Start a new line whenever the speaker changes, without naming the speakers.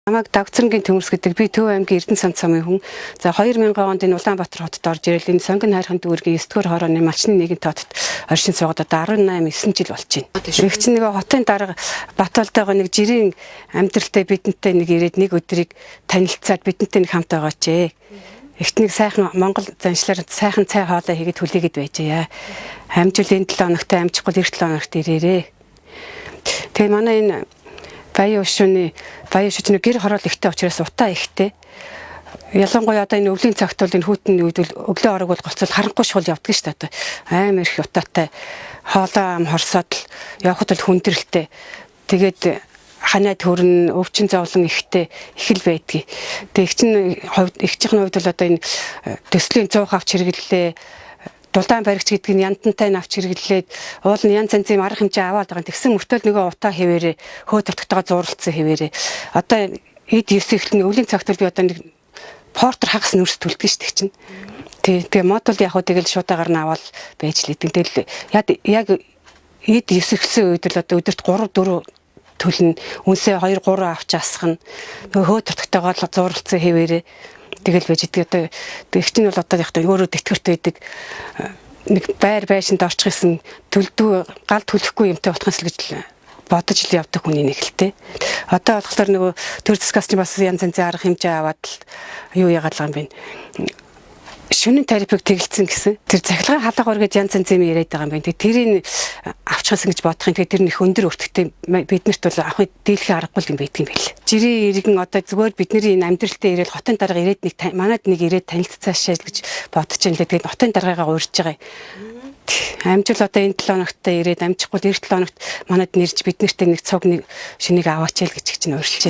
Намайг Давцрангийн Төмөрс гэдэг би Төв аймгийн Эрдэнэ санд цамын хүн. За 2000 онд энэ Улаанбаатар хотод орж ирэл энэ Сонгон хайрхан дүүргийн 9-р хорооны малчны нэгэн хотод оршин суугаад одоо 18 9 жил болж байна. Их чинь нэг хотын дарга Батболтойгоо нэг жирийн амьдралтай бидэнтэй нэг ирээд нэг өдрийг танилцаад бидэнтэй нэг хамт байгаа ч. Ихт нэг сайхан Монгол заншлаар сайхан цай хоолой хийгээд хүлээгээд байжээ. Амжил энэ 7 хоногт амжихгүй эх 7 хоногт ирээрээ. Тэгээ манай энэ Баян шүний гэр хороол ихтэй учраас утаа ихтэй. Ялангуяа одоо энэ өвлийн цагт бол энэ хүүтний үед өглөө орог бол голцол харанхуй шуул явдаг шүү дээ. Амар их утаатай хоолоо ам хорсоод л явхад бол хүндрэлтэй. Тэгээд ханаа төрн өвчин зовлон ихтэй их л байдгийг. Тэгээ ихчийн хувьд бол одоо энэ төслийн 100 авч хэрэглэлээ. Дулаан баригч гэдэг нь янтантай навч хэрэглээд уул нь янз янзын арга хэмжээ аваад байгаа. Тэгсэн мөртөө нөгөө утаа хэвээрээ хөөдөртөгтэйгээ зууралцсан хэвээрээ. Одоо эд ерсөглөний өвлийн цагт би одоо нэг портер хагас нөрс төлдөг шүү дээ чинь. Тэгээ модуль яг хөө тэгэл шуудагаар нь аваад байж л идэг. Тэгэл яг эд ерсөглсөн үед л одоо өдөрт 3 4 төлнө. Үнсээ 2 3 авч асах нь нөгөө хөөдөртөгтэйгээ зууралцсан хэвээрээ. Тэгэл байж идэг. Одоо ихч нь бол одоо яг өөрөө тэтгэртэй байдаг. Нэг байр байшинд орчих гэсэн төлдөө гал төлөхгүй юмтай болохоос л гэж бодож л явдаг хүний нэг л те. Одоо болохоор нөгөө төр засгаас ч бас янз янзын арга хэмжээ аваад л юу яагаад байгаа юм бэ? Шөнийн тарифыг тэгэлцсэн гэсэн. Тэр цахилгаан хаалга оргид янз янз юм яриад байгаа юм байна. Тэрийг авчихсан гэж бодох юм. Тэгэхээр тэр нөх өндөр өртөгтэй биднэрт бол авах дийлэх аргагүй юм байдаг юм байл. Жирийн иргэн одоо зүгээр бидний энэ амьдралтай ирээл хотын дарга ирээд нэг манад нэг ирээд танилцаашаа гэж бодож байна. Тэгээд хотын даргаагаа уурж байгаа юм. Амжил одоо энэ 7 хоногт ирээд амжихгүй эх 7 хоногт манад нэрж биднэртэй нэг цог нэг шинийг аваачаал гэж чинь урьжээ.